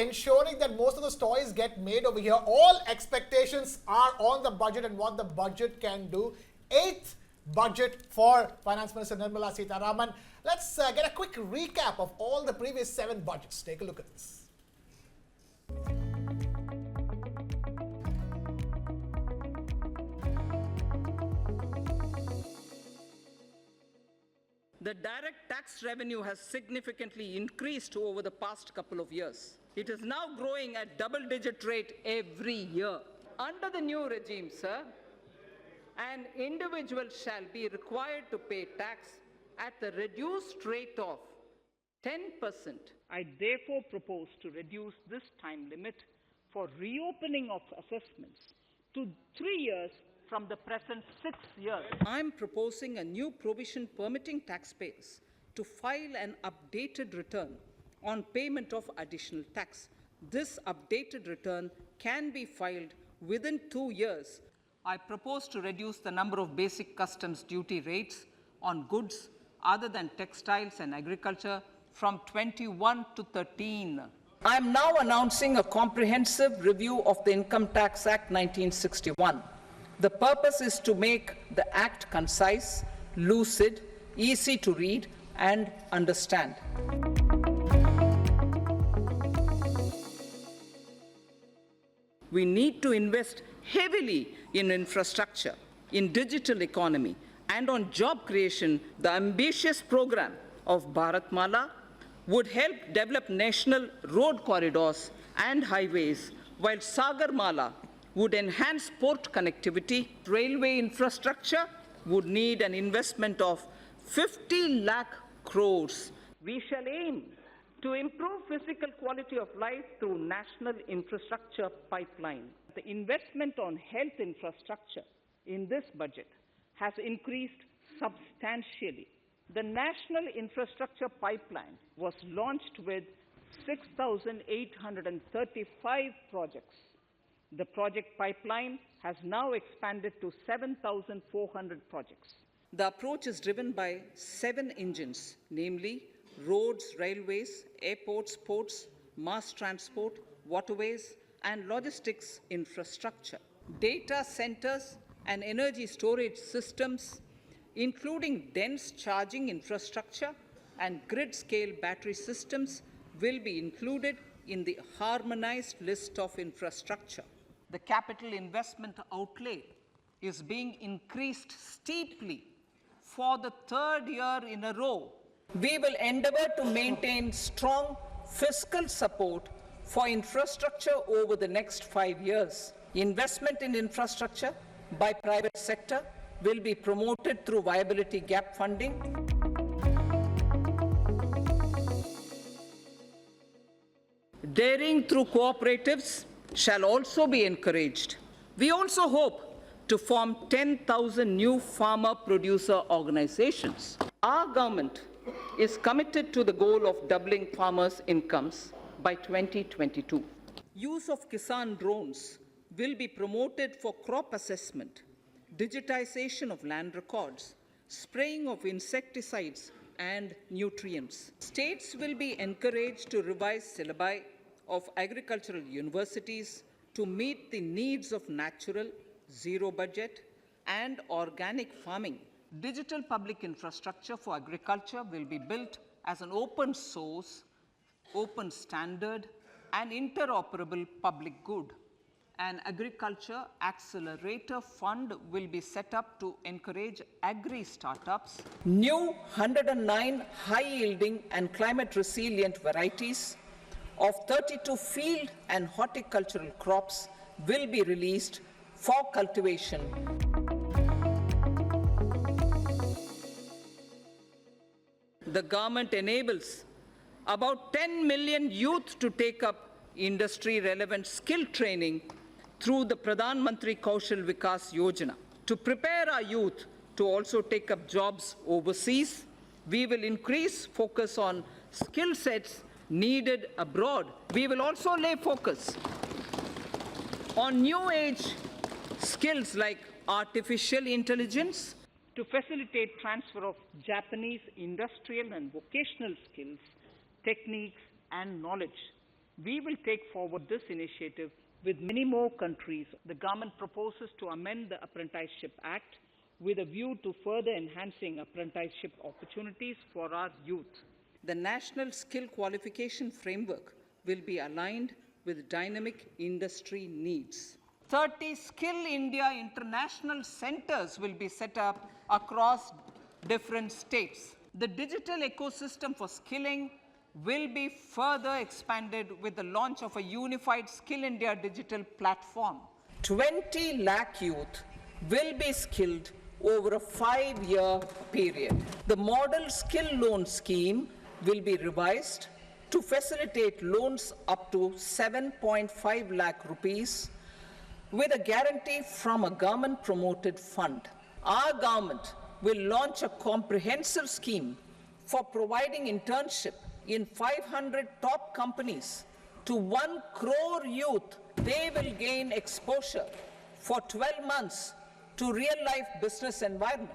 ensuring that most of the toys get made over here. All expectations are on the budget and what the budget can do. 8th budget for Finance Minister Nirmala Sitharaman. Let's get a quick recap of all the previous 7 budgets. Take a look at this. The direct tax revenue has significantly increased over the past couple of years. It is now growing at double-digit rate every year. Under the new regime, sir, an individual shall be required to pay tax at the reduced rate of 10%. I therefore propose to reduce this time limit for reopening of assessments to 3 years from the present 6 years. I'm proposing a new provision permitting taxpayers to file an updated return on payment of additional tax. This updated return can be filed within 2 years. I propose to reduce the number of basic customs duty rates on goods other than textiles and agriculture from 21 to 13. I am now announcing a comprehensive review of the Income Tax Act 1961. The purpose is to make the Act concise, lucid, easy to read and understand. We need to invest heavily in infrastructure, in digital economy, and on job creation. The ambitious program of Bharatmala would help develop national road corridors and highways, while Sagarmala would enhance port connectivity. Railway infrastructure would need an investment of 50 lakh crores. We shall aim to improve physical quality of life through national infrastructure pipeline. The investment on health infrastructure in this budget has increased substantially. The national infrastructure pipeline was launched with 6,835 projects. The project pipeline has now expanded to 7,400 projects. The approach is driven by 7 engines, namely roads, railways, airports, ports, mass transport, waterways, and logistics infrastructure. Data centers and energy storage systems, including dense charging infrastructure and grid-scale battery systems, will be included in the harmonized list of infrastructure. The capital investment outlay is being increased steeply for the 3rd year in a row. We will endeavor to maintain strong fiscal support for infrastructure over the next 5 years. Investment in infrastructure by private sector will be promoted through viability gap funding. Daring through cooperatives shall also be encouraged. We also hope to form 10,000 new farmer-producer organizations. Our government is committed to the goal of doubling farmers' incomes by 2022. Use of Kisan drones will be promoted for crop assessment, digitization of land records, spraying of insecticides and nutrients. States will be encouraged to revise syllabi of agricultural universities to meet the needs of natural, zero budget, and organic farming. Digital public infrastructure for agriculture will be built as an open source, open standard, and interoperable public good. An agriculture accelerator fund will be set up to encourage agri-startups. New 109 high-yielding and climate-resilient varieties of 32 field and horticultural crops will be released for cultivation. The government enables about 10 million youth to take up industry-relevant skill training through the Pradhan Mantri Kaushal Vikas Yojana. To prepare our youth to also take up jobs overseas, we will increase focus on skill sets needed abroad. We will also lay focus on new age skills like artificial intelligence, to facilitate transfer of Japanese industrial and vocational skills, techniques, and knowledge. We will take forward this initiative with many more countries. The government proposes to amend the Apprenticeship Act with a view to further enhancing apprenticeship opportunities for our youth. The National Skill Qualification Framework will be aligned with dynamic industry needs. 30 Skill India International Centers will be set up across different states. The digital ecosystem for skilling will be further expanded with the launch of a unified Skill India digital platform. 20 lakh youth will be skilled over a 5-year period. The model skill loan scheme will be revised to facilitate loans up to 7.5 lakh rupees with a guarantee from a government-promoted fund. Our government will launch a comprehensive scheme for providing internship in 500 top companies to 1 crore youth. They will gain exposure for 12 months to real-life business environment.